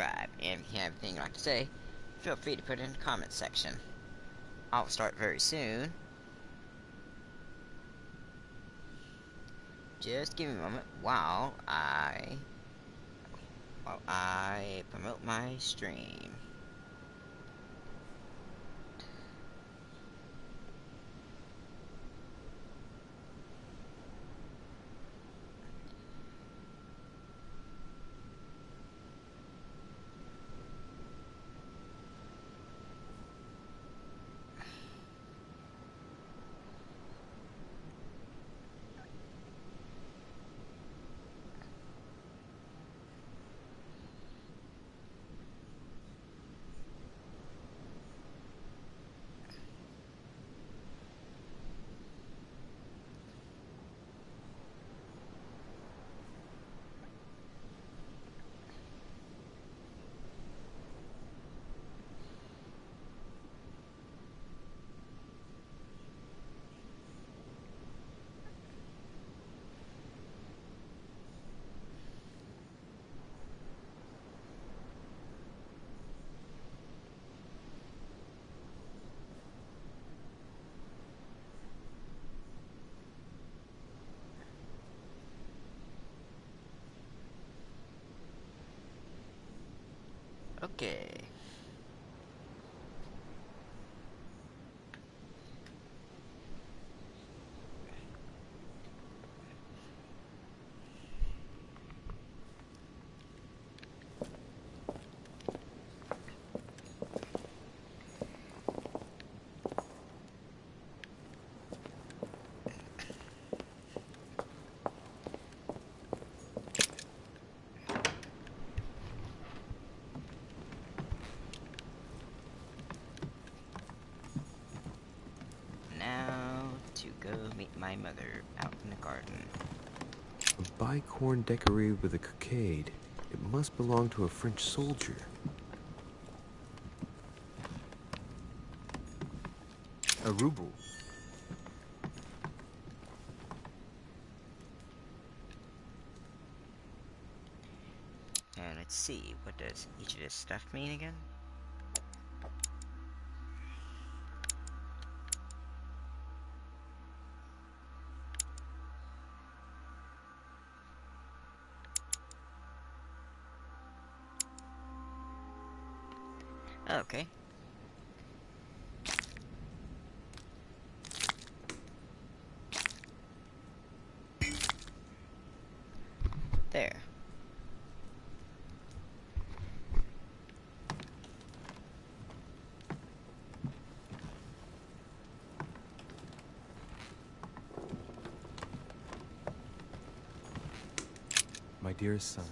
subscribe. And if you have anything you'd like to say, feel free to put it in the comments section. I'll start very soon. Just give me a moment while I promote my stream. Okay. Now to go meet my mother out in the garden. A bicorn decorated with a cockade. It must belong to a French soldier. A ruble. And let's see, what does each of this stuff mean again? Okay. There. My dearest son.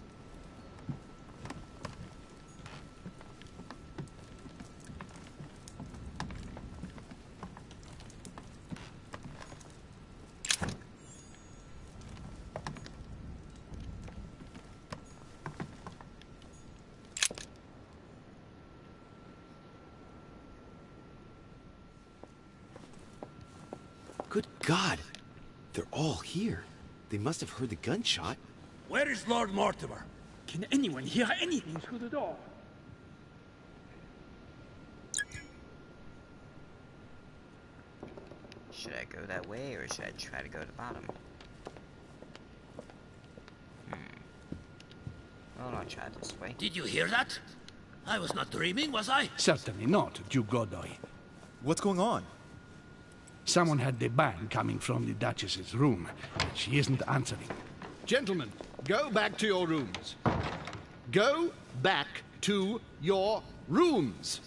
Good God! They're all here. They must have heard the gunshot. Where is Lord Mortimer? Can anyone hear anything through the door? Should I go that way, or should I try to go to the bottom? Well, I'll try this way. Did you hear that? I was not dreaming, was I? Certainly not, Duke Godoy. What's going on? Someone had the bang coming from the Duchess's room, and she isn't answering. Gentlemen, go back to your rooms. Go back to your rooms.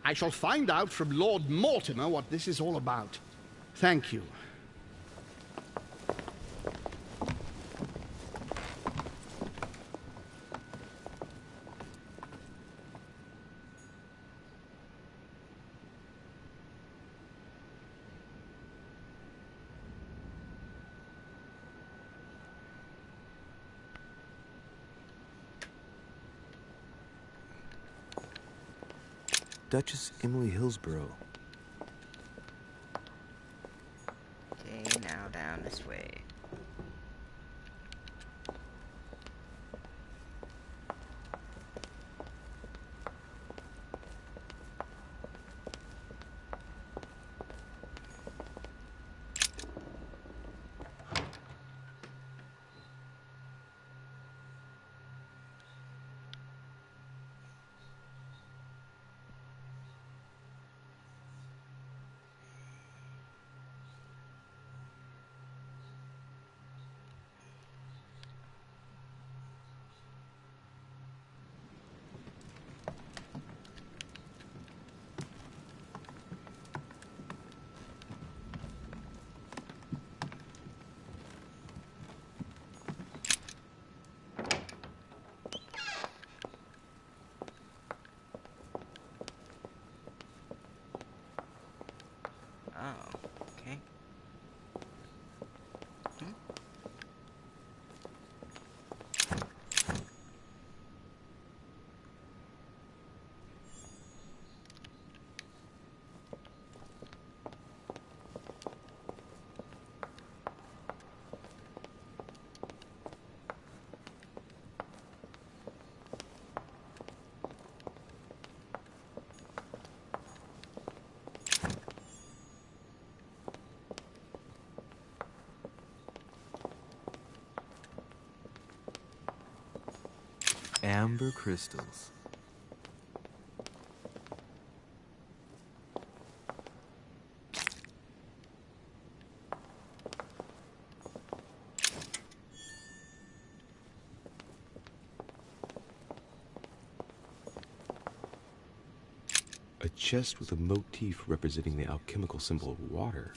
I shall find out from Lord Mortimer what this is all about. Thank you. Duchess Emily Hillsborough. Okay, now down this way. Ember crystals. A chest with a motif representing the alchemical symbol of water.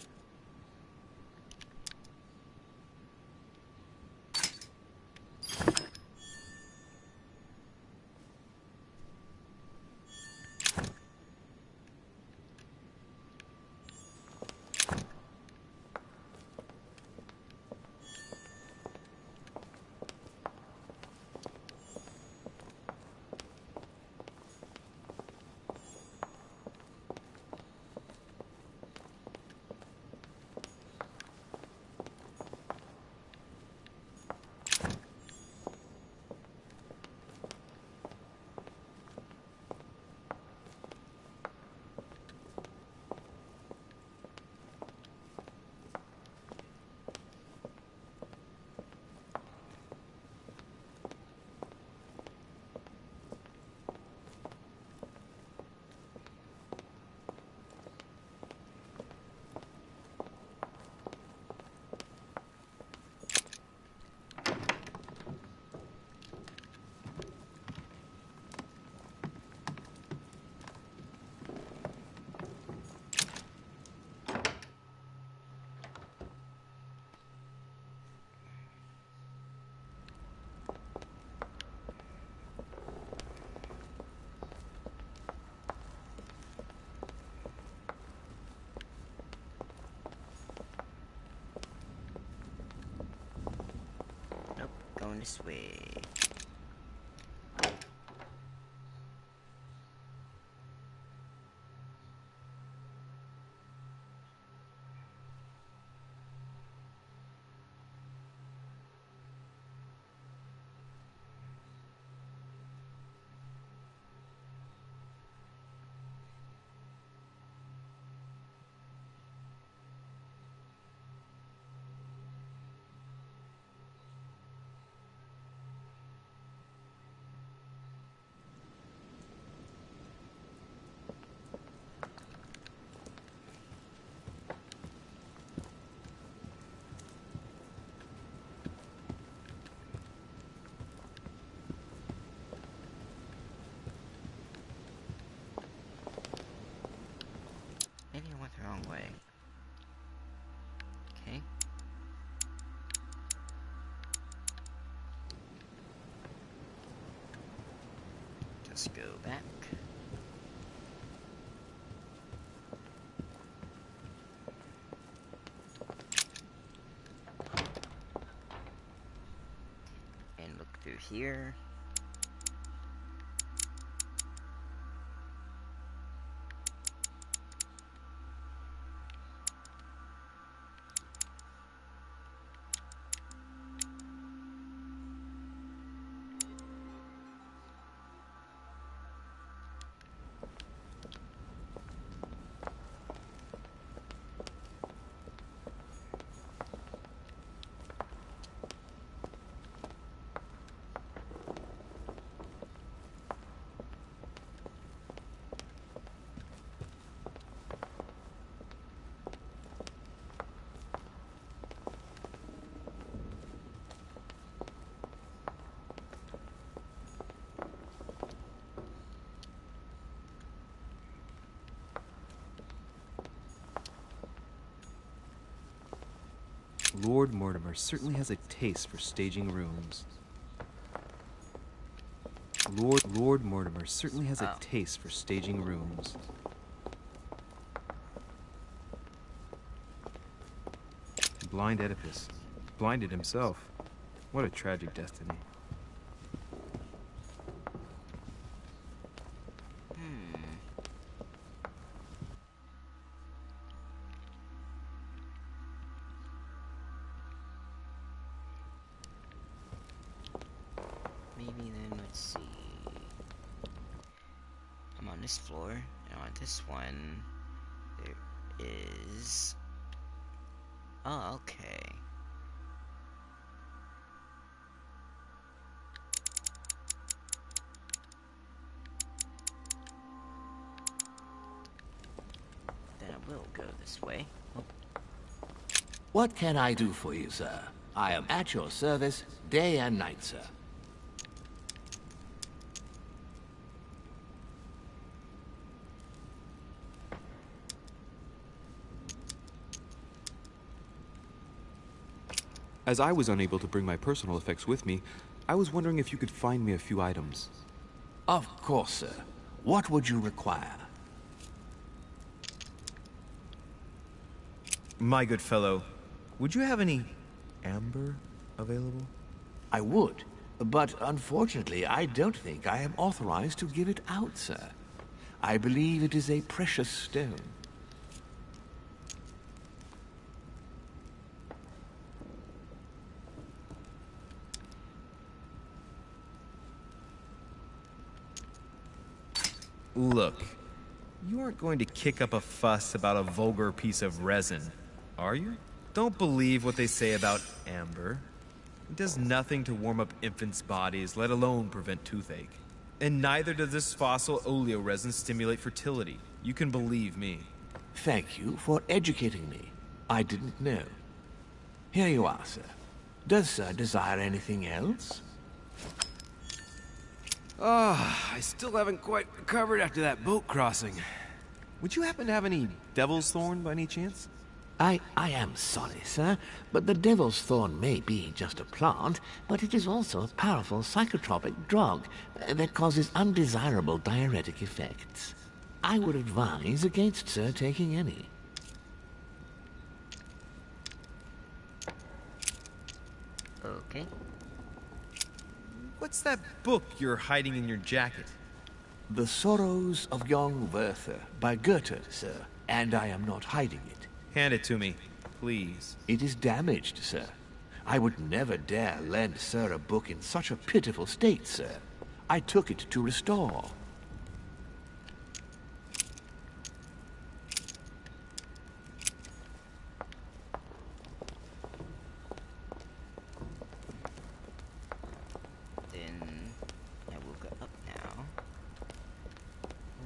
Nope, going this way. Maybe I went the wrong way. Okay. Let's go back. And look through here. Lord Mortimer certainly has a taste for staging rooms. Lord Mortimer certainly has a taste for staging rooms. Blind Oedipus. Blinded himself. What a tragic destiny. Maybe then, let's see. I'm on this floor, and on this one, there is... Oh, okay. go this way. Oh, What can I do for you, sir? I am at your service day and night, sir. As I was unable to bring my personal effects with me, I was wondering if you could find me a few items. Of course, sir. What would you require? My good fellow, would you have any amber available? I would, but unfortunately I don't think I am authorized to give it out, sir. I believe it is a precious stone. Look, you aren't going to kick up a fuss about a vulgar piece of resin, are you? Don't believe what they say about amber. It does nothing to warm up infants' bodies, let alone prevent toothache. And neither does this fossil oleoresin stimulate fertility. You can believe me. Thank you for educating me. I didn't know. Here you are, sir. Does sir desire anything else? I still haven't quite recovered after that boat crossing. Would you happen to have any devil's thorn by any chance? I am sorry, sir, but the devil's thorn may be just a plant, but it is also a powerful psychotropic drug that causes undesirable diuretic effects. I would advise against sir taking any. okay. What's that book you're hiding in your jacket? The Sorrows of Young Werther by Goethe, sir, and I am not hiding it. Hand it to me, please. It is damaged, sir. I would never dare lend sir a book in such a pitiful state, sir. I took it to restore. Then I will go up now.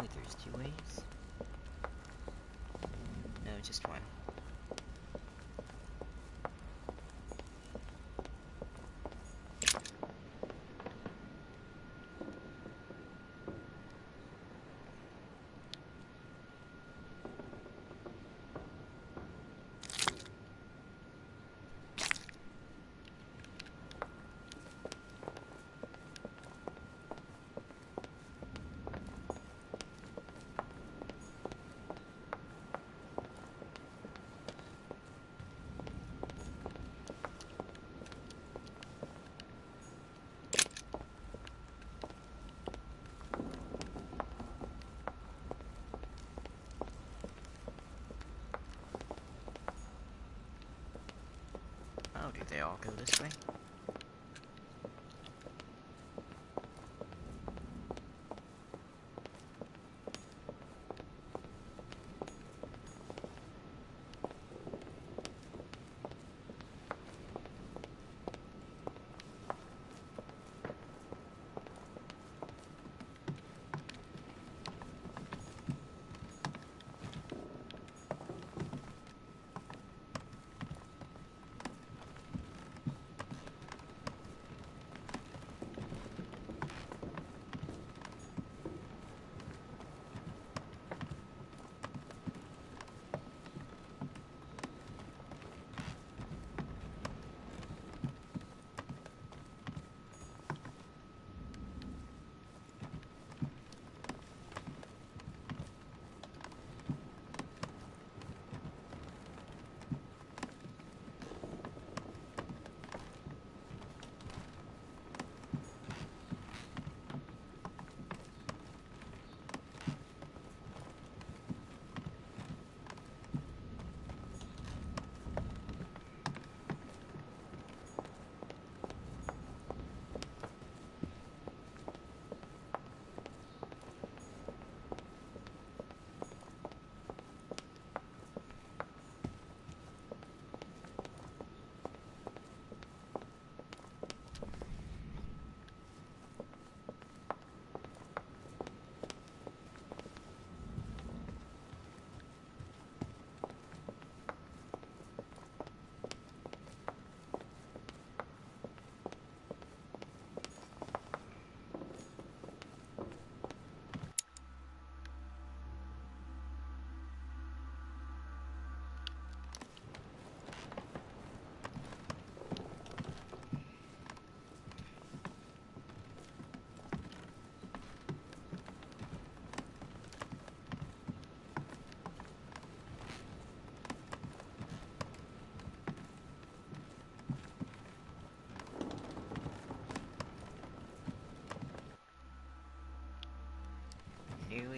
Wait, there's two ways? No, just one. Oh, do they all go this way?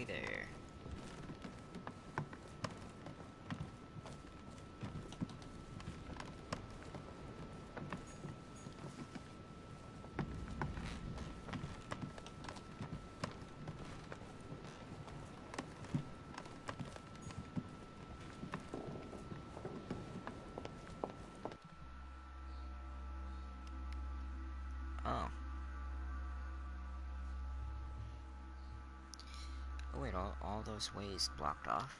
nearly there. Oh. Oh wait, all those ways blocked off?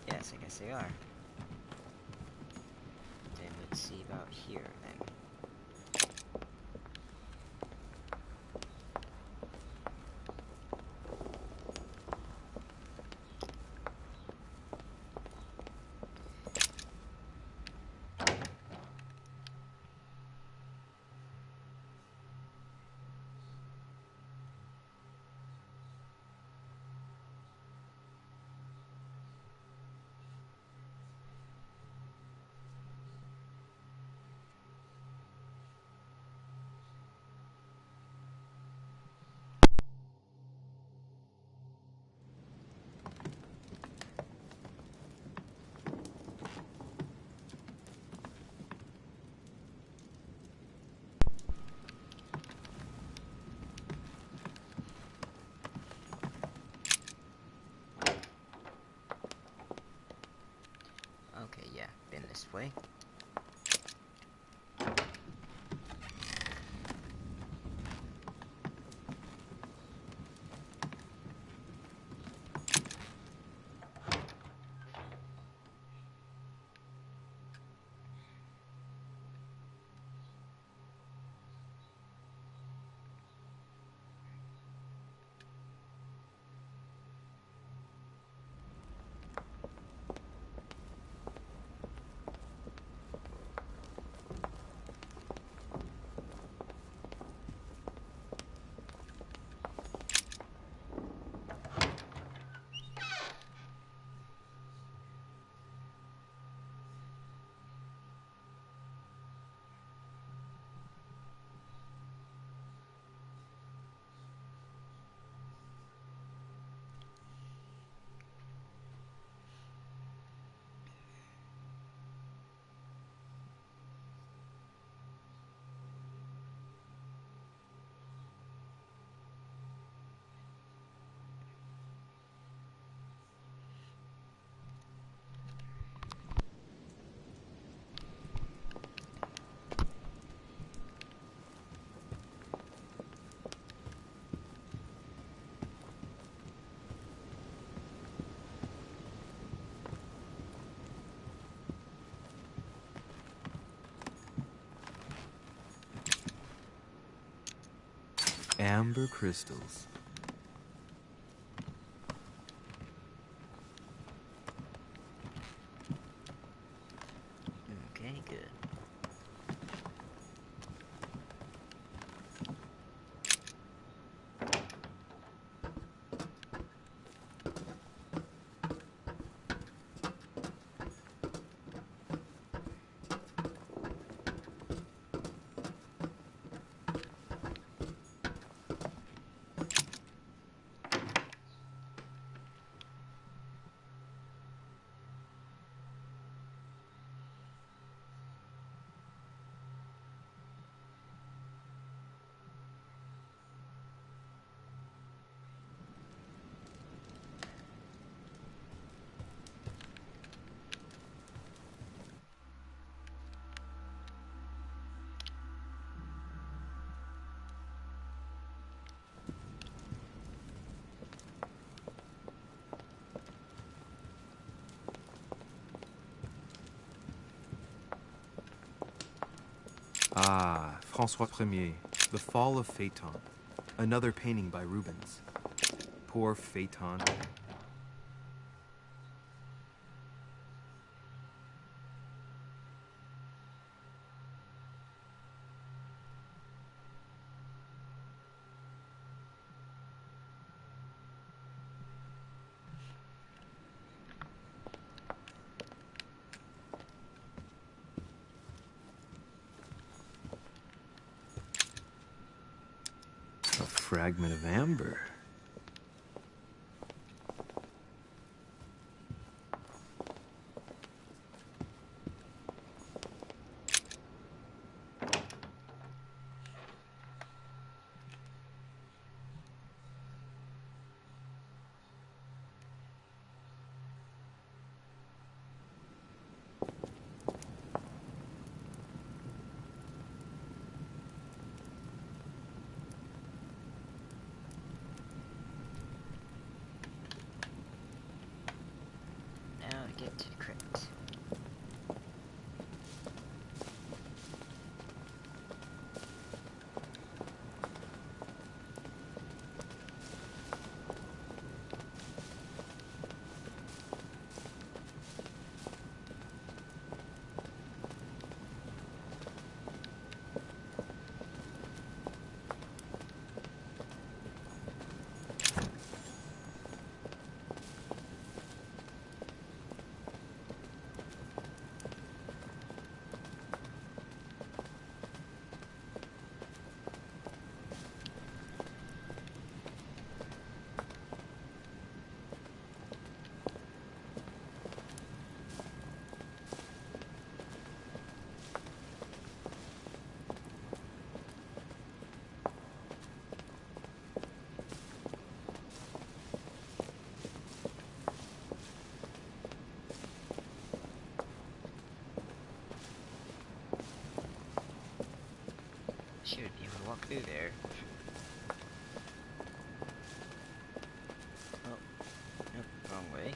Yes, I guess they are. Then let's see about here then. Okay, yeah, been this way. Amber crystals. Okay, good. Ah, François Ier, The Fall of Phaeton. Another painting by Rubens. Poor Phaeton. fragment of amber. Now to get to the crypt. Should be able to walk through there. Oh, nope, wrong way.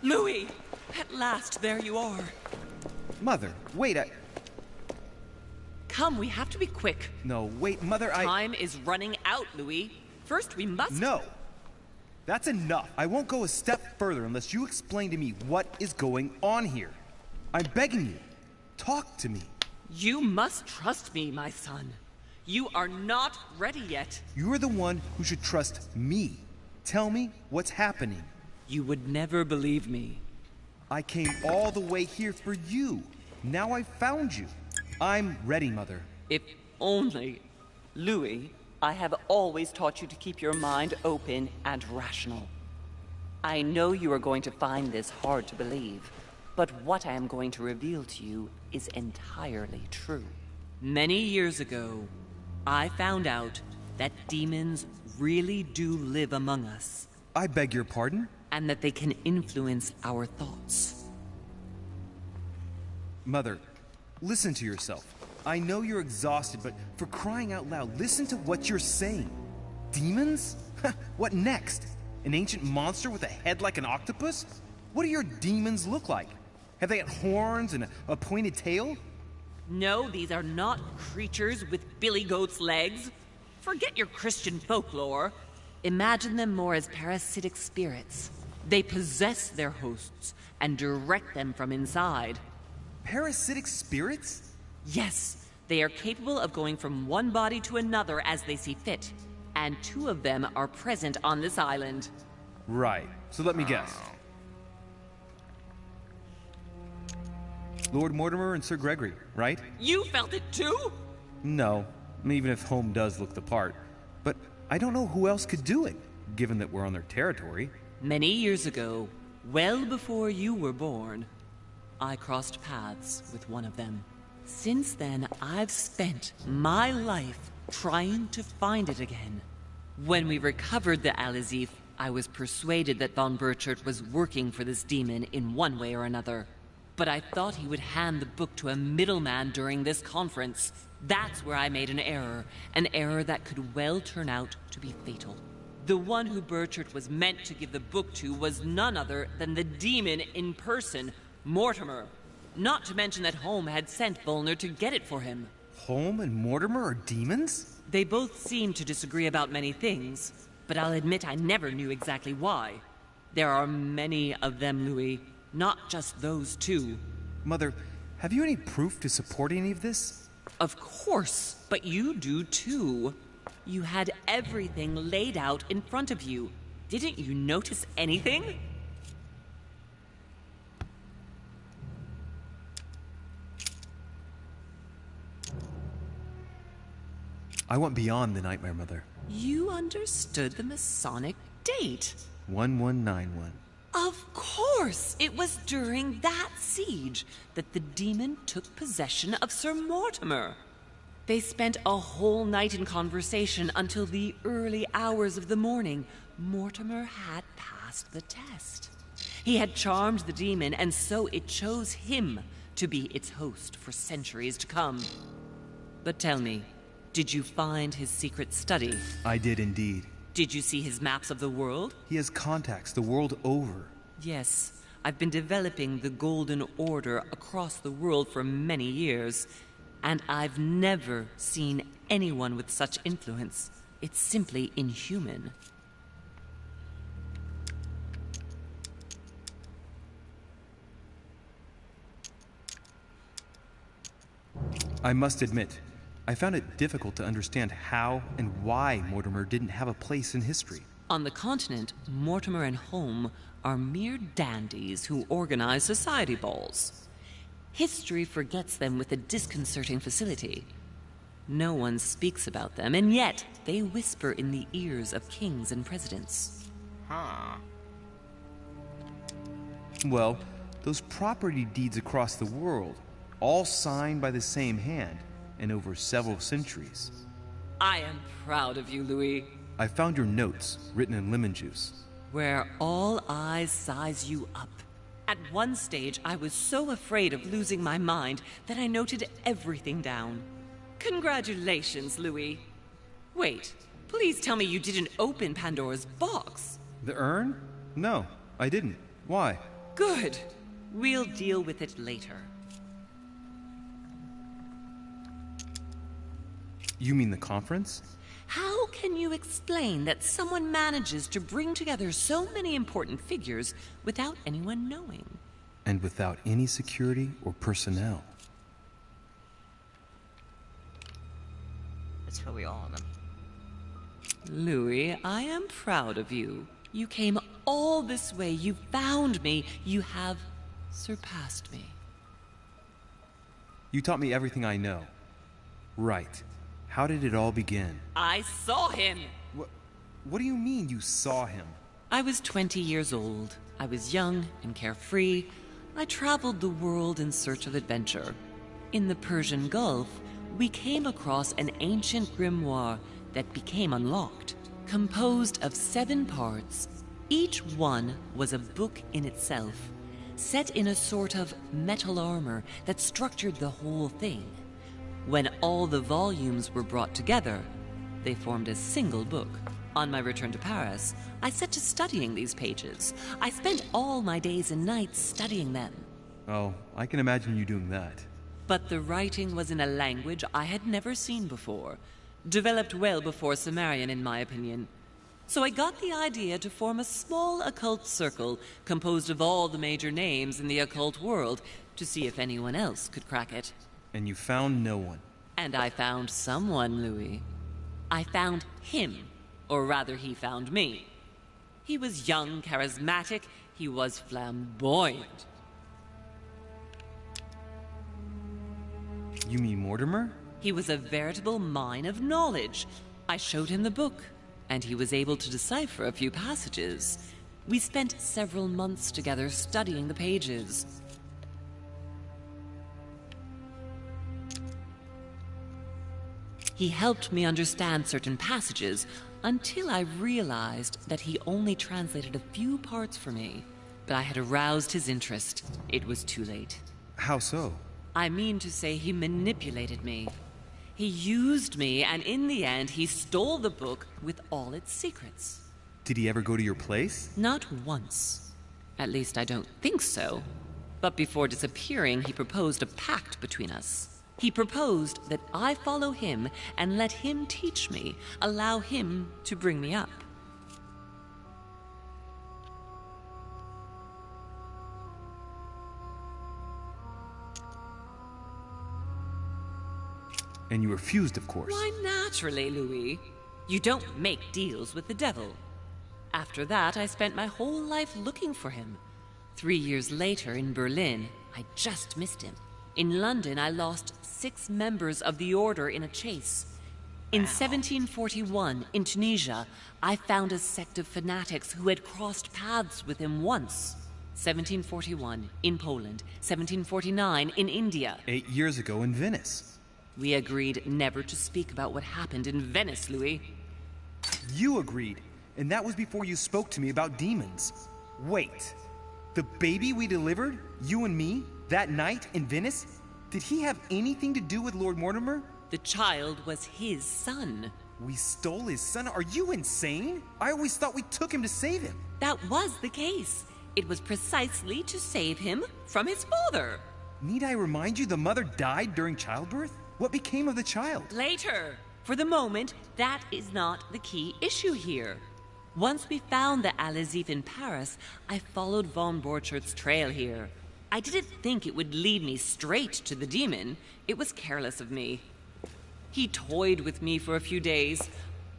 Louis! At last, there you are. Mother, wait, Come, we have to be quick. No, wait, Mother, Time is running out, Louis. First, we must... No! That's enough. I won't go a step further unless you explain to me what is going on here. I'm begging you. Talk to me. You must trust me, my son. You are not ready yet. You're the one who should trust me. Tell me what's happening. You would never believe me. I came all the way here for you. Now I've found you. I'm ready, Mother. If only... Louis, I have always taught you to keep your mind open and rational. I know you are going to find this hard to believe, but what I am going to reveal to you is entirely true. Many years ago, I found out that demons really do live among us. I beg your pardon? And that they can influence our thoughts. Mother, listen to yourself. I know you're exhausted, but for crying out loud, listen to what you're saying. Demons? What next? An ancient monster with a head like an octopus? What do your demons look like? Have they got horns and a pointed tail? No, these are not creatures with billy goat's legs. Forget your Christian folklore. Imagine them more as parasitic spirits. They possess their hosts and direct them from inside. Parasitic spirits? Yes, They are capable of going from one body to another as they see fit, and 2 of them are present on this island. Right. So let me guess. Lord Mortimer and Sir Gregory, right? You felt it too? No, even if Home does look the part. But I don't know who else could do it, given that we're on their territory. Many years ago, well before you were born, I crossed paths with one of them. Since then, I've spent my life trying to find it again. When we recovered the Alizif, I was persuaded that von Burchard was working for this demon in one way or another. But I thought he would hand the book to a middleman during this conference. That's where I made an error that could well turn out to be fatal. The one who Burchard was meant to give the book to was none other than the demon in person, Mortimer. Not to mention that Home had sent Volner to get it for him. Home and Mortimer are demons? They both seem to disagree about many things, but I'll admit I never knew exactly why. There are many of them, Louis, not just those 2. Mother, have you any proof to support any of this? Of course, but you do too. You had everything laid out in front of you. Didn't you notice anything? I went beyond the nightmare, Mother. You understood the Masonic date. 1191. Of course! It was during that siege that the demon took possession of Sir Mortimer. They spent a whole night in conversation until the early hours of the morning. Mortimer had passed the test. He had charmed the demon, and so it chose him to be its host for centuries to come. But tell me, did you find his secret study? I did indeed. Did you see his maps of the world? He has contacts the world over. Yes, I've been developing the Golden Order across the world for many years, and I've never seen anyone with such influence. It's simply inhuman. I must admit, I found it difficult to understand how and why Mortimer didn't have a place in history. On the continent, Mortimer and Home are mere dandies who organize society balls. History forgets them with a disconcerting facility. No one speaks about them, and yet they whisper in the ears of kings and presidents. Huh. Well, those property deeds across the world, all signed by the same hand, and over several centuries. I am proud of you, Louis. I found your notes, written in lemon juice. Where all eyes size you up. At one stage, I was so afraid of losing my mind that I noted everything down. Congratulations, Louis. Wait, please tell me you didn't open Pandora's box. The urn? No, I didn't. Why? Good. We'll deal with it later. You mean the conference? How can you explain that someone manages to bring together so many important figures without anyone knowing? And without any security or personnel. That's what we all of them. Louis, I am proud of you. You came all this way. You found me. You have surpassed me. You taught me everything I know. Right. How did it all begin? I saw him. What do you mean you saw him? I was 20 years old. I was young and carefree. I traveled the world in search of adventure. In the Persian Gulf, we came across an ancient grimoire that became unlocked, composed of 7 parts. Each one was a book in itself, set in a sort of metal armor that structured the whole thing. When all the volumes were brought together, they formed a single book. On my return to Paris, I set to studying these pages. I spent all my days and nights studying them. Oh, I can imagine you doing that. But the writing was in a language I had never seen before, developed well before Sumerian, in my opinion. So I got the idea to form a small occult circle composed of all the major names in the occult world to see if anyone else could crack it. And you found no one. And I found someone, Louis. I found him. Or rather, he found me. He was young, charismatic. He was flamboyant. You mean Mortimer? He was a veritable mine of knowledge. I showed him the book, and he was able to decipher a few passages. We spent several months together studying the pages. He helped me understand certain passages until I realized that he only translated a few parts for me. But I had aroused his interest. It was too late. How so? I mean to say he manipulated me. He used me, and in the end, he stole the book with all its secrets. Did he ever go to your place? Not once. At least I don't think so. But before disappearing, he proposed a pact between us. He proposed that I follow him and let him teach me, allow him to bring me up. And you refused, of course. Why, naturally, Louis. You don't make deals with the devil. After that, I spent my whole life looking for him. 3 years later, in Berlin, I just missed him. In London, I lost 6 members of the Order in a chase. In 1741, in Tunisia, I found a sect of fanatics who had crossed paths with him once. 1741, in Poland. 1749, in India. 8 years ago in Venice. We agreed never to speak about what happened in Venice, Louis. You agreed, and that was before you spoke to me about demons. Wait, the baby we delivered, you and me, that night in Venice, did he have anything to do with Lord Mortimer? The child was his son. We stole his son? Are you insane? I always thought we took him to save him. That was the case. It was precisely to save him from his father. Need I remind you the mother died during childbirth? What became of the child? Later. For the moment, that is not the key issue here. Once we found the Al-Azif in Paris, I followed von Borchert's trail here. I didn't think it would lead me straight to the demon. It was careless of me. He toyed with me for a few days,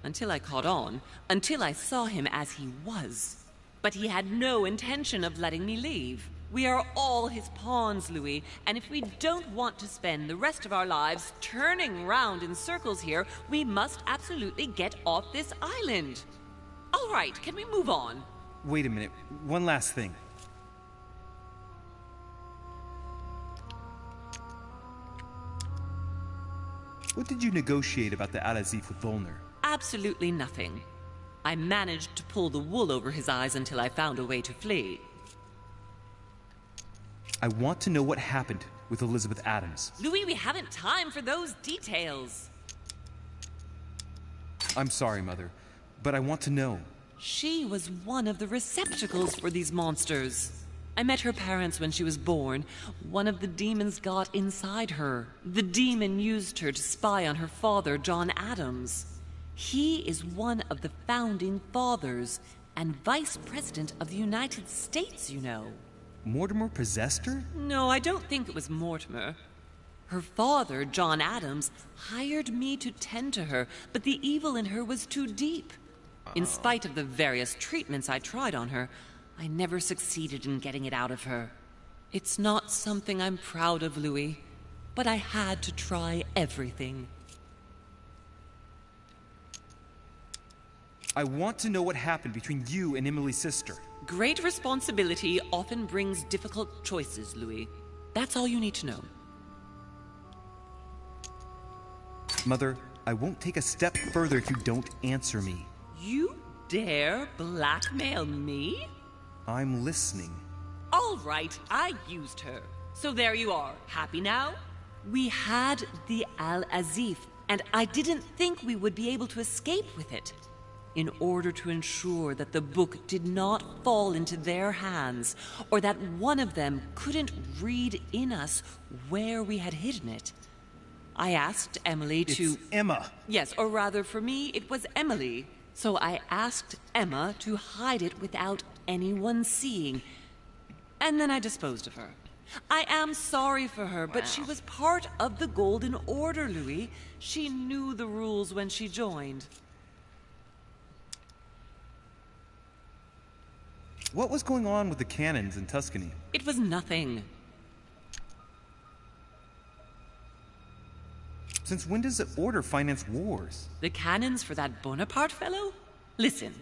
until I caught on, until I saw him as he was. But he had no intention of letting me leave. We are all his pawns, Louis, and if we don't want to spend the rest of our lives turning round in circles here, we must absolutely get off this island. All right, can we move on? Wait a minute, one last thing. What did you negotiate about the Al-Azif with Volner? Absolutely nothing. I managed to pull the wool over his eyes until I found a way to flee. I want to know what happened with Elizabeth Adams. Louis, we haven't time for those details. I'm sorry, Mother, but I want to know. She was one of the receptacles for these monsters. I met her parents when she was born. One of the demons got inside her. The demon used her to spy on her father, John Adams. He is one of the founding fathers and vice president of the United States, you know. Mortimer possessed her? No, I don't think it was Mortimer. Her father, John Adams, hired me to tend to her, but the evil in her was too deep. In spite of the various treatments I tried on her, I never succeeded in getting it out of her. It's not something I'm proud of, Louis, but I had to try everything. I want to know what happened between you and Emily's sister. Great responsibility often brings difficult choices, Louis. That's all you need to know. Mother, I won't take a step further if you don't answer me. You dare blackmail me? I'm listening. All right, I used her. So there you are. Happy now? We had the Al-Azif, and I didn't think we would be able to escape with it. In order to ensure that the book did not fall into their hands, or that one of them couldn't read in us where we had hidden it, I asked Emily to... It's Emma. Yes, or rather for me, it was Emily. So I asked Emma to hide it without anyone seeing. And then I disposed of her. I am sorry for her, but she was part of the Golden Order, Louis. She knew the rules when she joined. What was going on with the cannons in Tuscany? It was nothing. Since when does the Order finance wars? The cannons for that Bonaparte fellow? Listen,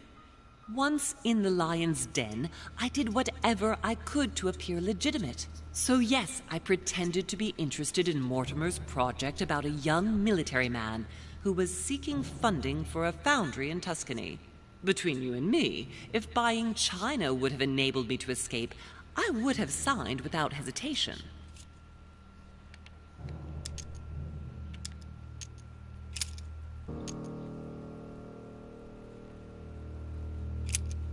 once in the lion's den, I did whatever I could to appear legitimate. So yes, I pretended to be interested in Mortimer's project about a young military man who was seeking funding for a foundry in Tuscany. Between you and me, if buying China would have enabled me to escape, I would have signed without hesitation.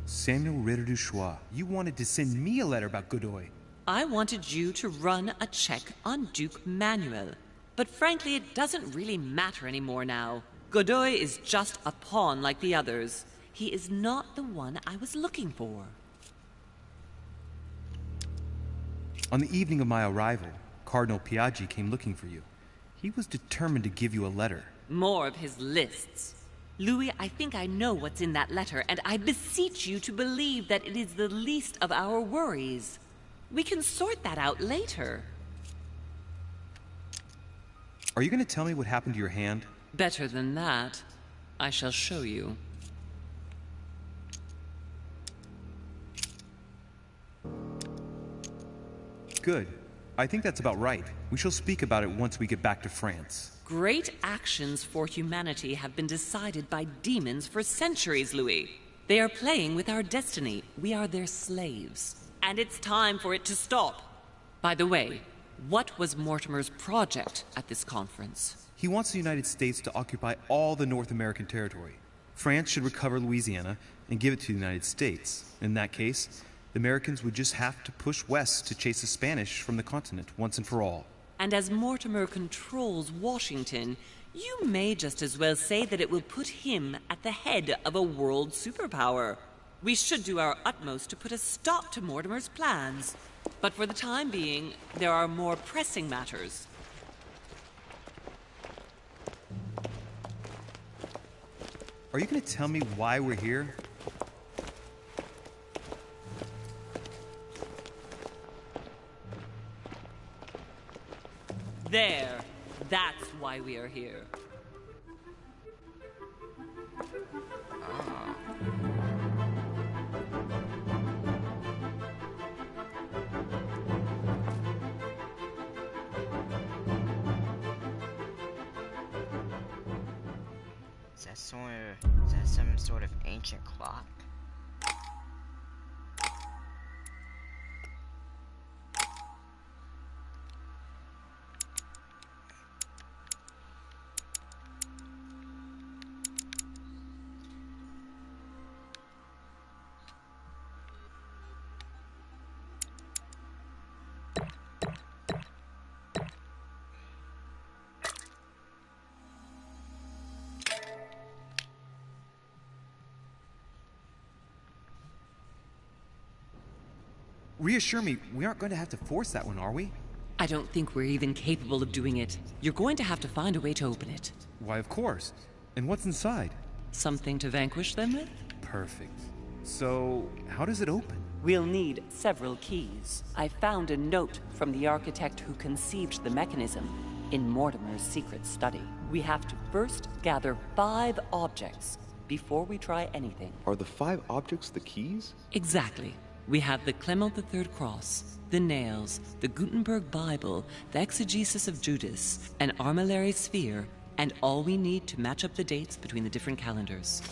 Samuel Ritter du Choix, you wanted to send me a letter about Godoy. I wanted you to run a check on Duke Manuel. But frankly, it doesn't really matter anymore now. Godoy is just a pawn like the others. He is not the one I was looking for. On the evening of my arrival, Cardinal Piaggi came looking for you. He was determined to give you a letter. More of his lists. Louis, I think I know what's in that letter, and I beseech you to believe that it is the least of our worries. We can sort that out later. Are you going to tell me what happened to your hand? Better than that. I shall show you. Good. I think that's about right. We shall speak about it once we get back to France. Great actions for humanity have been decided by demons for centuries, Louis. They are playing with our destiny. We are their slaves. And it's time for it to stop. By the way, what was Mortimer's project at this conference? He wants the United States to occupy all the North American territory. France should recover Louisiana and give it to the United States. In that case, the Americans would just have to push west to chase the Spanish from the continent once and for all. And as Mortimer controls Washington, you may just as well say that it will put him at the head of a world superpower. We should do our utmost to put a stop to Mortimer's plans. But for the time being, there are more pressing matters. Are you going to tell me why we're here? There. That's why we are here. Is that some sort of ancient clock? Reassure me, we aren't going to have to force that one, are we? I don't think we're even capable of doing it. You're going to have to find a way to open it. Why, of course. And what's inside? Something to vanquish them with? Perfect. So, how does it open? We'll need several keys. I found a note from the architect who conceived the mechanism in Mortimer's secret study. We have to first gather 5 objects before we try anything. Are the 5 objects the keys? Exactly. We have the Clement III cross, the nails, the Gutenberg Bible, the exegesis of Judas, an armillary sphere, and all we need to match up the dates between the different calendars.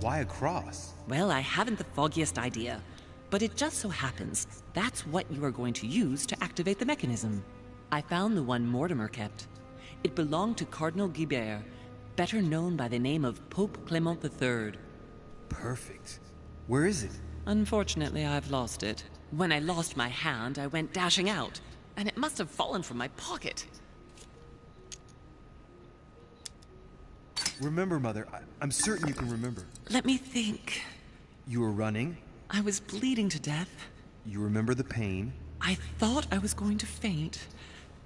Why a cross? Well, I haven't the foggiest idea, but it just so happens that's what you are going to use to activate the mechanism. I found the one Mortimer kept. It belonged to Cardinal Guibert, better known by the name of Pope Clement III. Perfect. Where is it? Unfortunately, I've lost it. When I lost my hand, I went dashing out, and it must have fallen from my pocket. Remember, Mother. I'm certain you can remember. Let me think. You were running? I was bleeding to death. You remember the pain? I thought I was going to faint.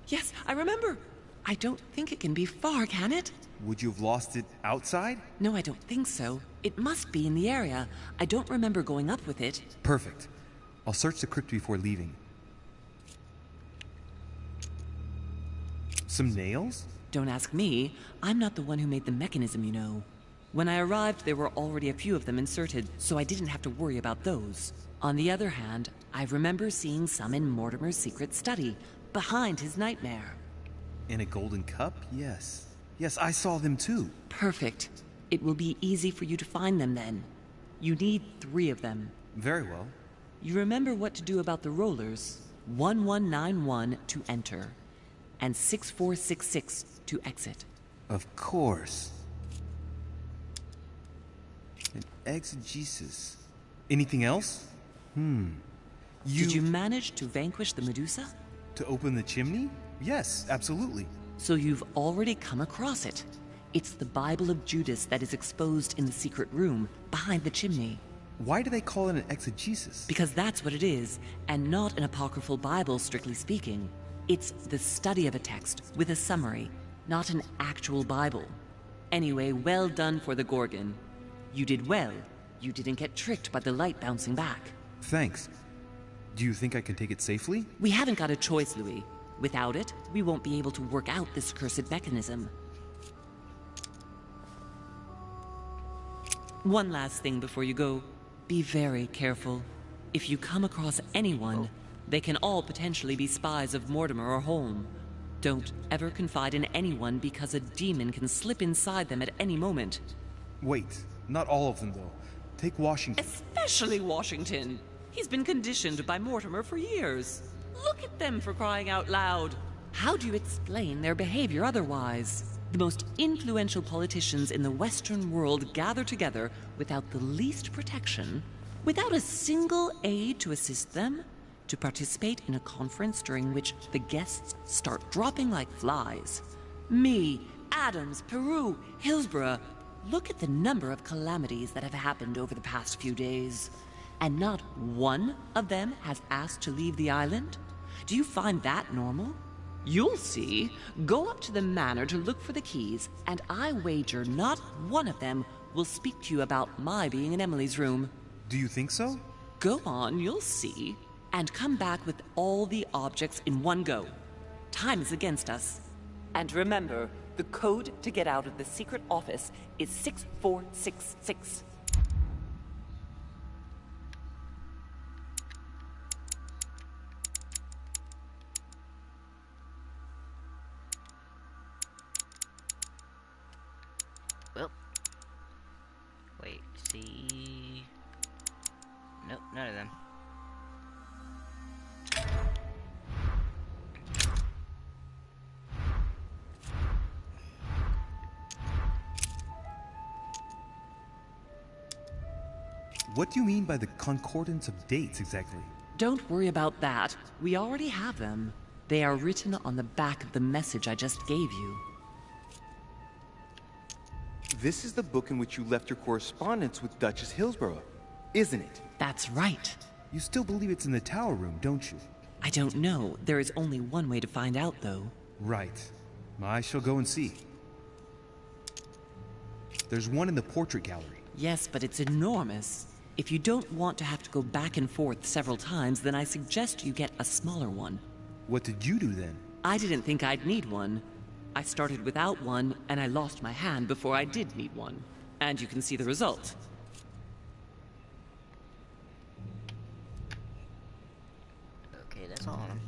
Yes, I remember. I don't think it can be far, can it? Would you have lost it outside? No, I don't think so. It must be in the area. I don't remember going up with it. Perfect. I'll search the crypt before leaving. Some nails? Don't ask me. I'm not the one who made the mechanism, you know. When I arrived, there were already a few of them inserted, so I didn't have to worry about those. On the other hand, I remember seeing some in Mortimer's secret study, behind his nightmare. In a golden cup? Yes. Yes, I saw them too. Perfect. It will be easy for you to find them then. You need 3 of them. Very well. You remember what to do about the rollers. 1191 to enter, and 6466 to exit. Of course. An exegesis. Anything else? Did you manage to vanquish the Medusa? To open the chimney? Yes, absolutely. So you've already come across it. It's the Bible of Judas that is exposed in the secret room behind the chimney. Why do they call it an exegesis? Because that's what it is, and not an apocryphal Bible, strictly speaking. It's the study of a text with a summary, not an actual Bible. Anyway, well done for the Gorgon. You did well. You didn't get tricked by the light bouncing back. Thanks. Do you think I can take it safely? We haven't got a choice, Louis. Without it, we won't be able to work out this cursed mechanism. One last thing before you go. Be very careful. If you come across anyone, they can all potentially be spies of Mortimer or Holm. Don't ever confide in anyone because a demon can slip inside them at any moment. Wait, not all of them though. Take Washington. Especially Washington. He's been conditioned by Mortimer for years. Look at them, for crying out loud. How do you explain their behavior otherwise? The most influential politicians in the Western world gather together without the least protection, without a single aid to assist them, to participate in a conference during which the guests start dropping like flies. Me, Adams, Peru, Hillsborough. Look at the number of calamities that have happened over the past few days. And not one of them has asked to leave the island? Do you find that normal? You'll see. Go up to the manor to look for the keys, and I wager not one of them will speak to you about my being in Emily's room. Do you think so? Go on, you'll see. And come back with all the objects in one go. Time is against us. And remember, the code to get out of the secret office is 6466. Well, wait, see... Nope, none of them. What do you mean by the concordance of dates exactly? Don't worry about that. We already have them. They are written on the back of the message I just gave you. This is the book in which you left your correspondence with Duchess Hillsborough, isn't it? That's right. You still believe it's in the tower room, don't you? I don't know. There is only one way to find out, though. Right. I shall go and see. There's one in the portrait gallery. Yes, but it's enormous. If you don't want to have to go back and forth several times, then I suggest you get a smaller one. What did you do then? I didn't think I'd need one. I started without one, and I lost my hand before I did need one. And you can see the result. Okay, that's all of them.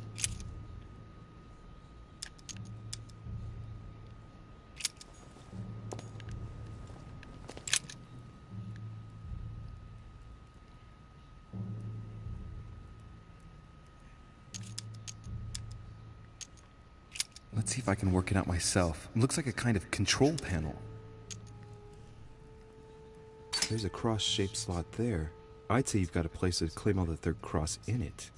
Let's see if I can work it out myself. It looks like a kind of control panel. There's a cross-shaped slot there. I'd say you've got to place a claymore the third cross in it.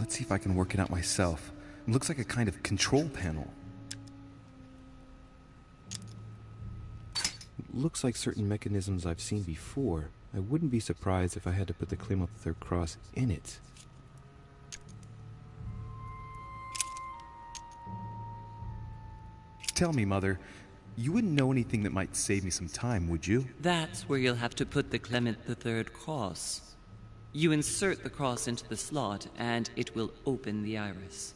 Let's see if I can work it out myself. It looks like a kind of control panel. Looks like certain mechanisms I've seen before. I wouldn't be surprised if I had to put the Claim of the Third Cross in it. Tell me, Mother, you wouldn't know anything that might save me some time, would you? That's where you'll have to put the Clement III cross. You insert the cross into the slot, and it will open the iris.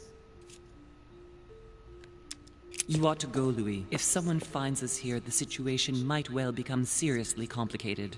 You ought to go, Louis. If someone finds us here, the situation might well become seriously complicated.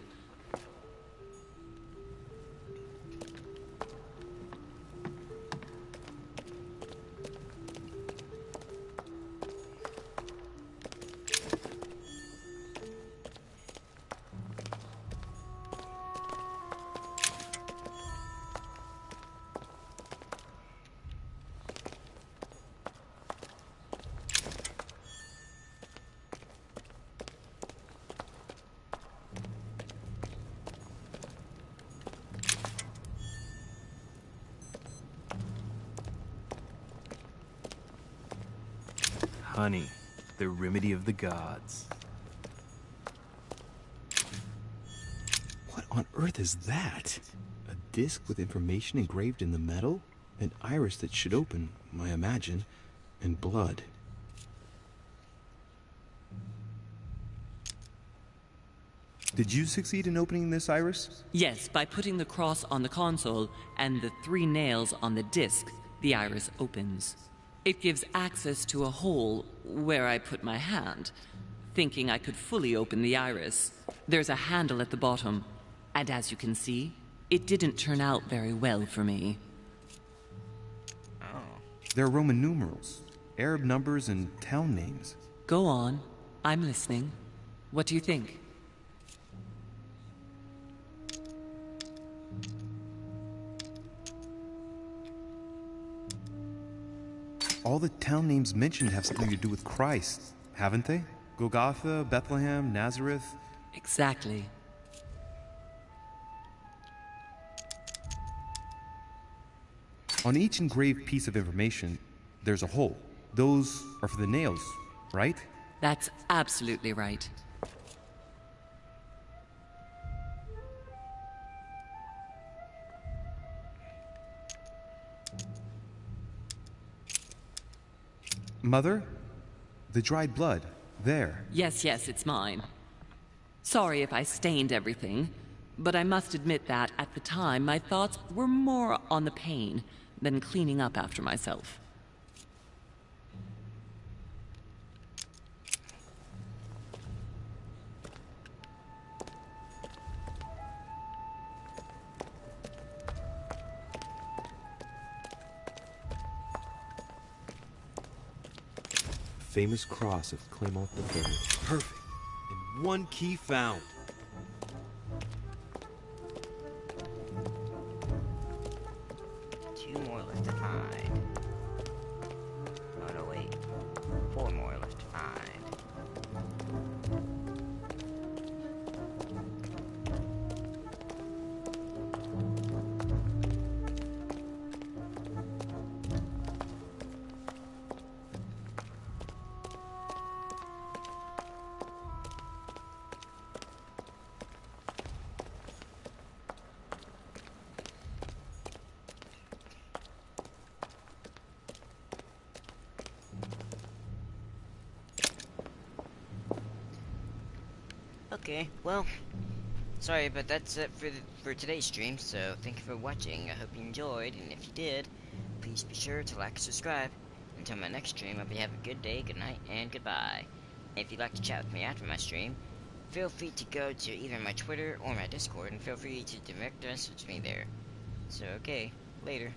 Honey, the remedy of the gods. What on earth is that? A disc with information engraved in the metal? An iris that should open, I imagine, and blood. Did you succeed in opening this iris? Yes, by putting the cross on the console and the 3 nails on the disc, the iris opens. It gives access to a hole where I put my hand, thinking I could fully open the iris. There's a handle at the bottom, and as you can see, it didn't turn out very well for me. There are Roman numerals, Arab numbers, and town names. Go on. I'm listening. What do you think? All the town names mentioned have something to do with Christ, haven't they? Golgotha, Bethlehem, Nazareth. Exactly. On each engraved piece of information, there's a hole. Those are for the nails, right? That's absolutely right. Mother? The dried blood. There. Yes, it's mine. Sorry if I stained everything, but I must admit that, at the time, my thoughts were more on the pain than cleaning up after myself. Famous cross of Clement III. Perfect. And one key found. Two more left to find. Oh no, wait. 4 more left to find. Okay, well, sorry, but that's it for today's stream, so thank you for watching. I hope you enjoyed, and if you did, please be sure to like and subscribe. Until my next stream, I hope you have a good day, good night, and goodbye. And if you'd like to chat with me after my stream, feel free to go to either my Twitter or my Discord, and feel free to direct message me there. So, okay, later.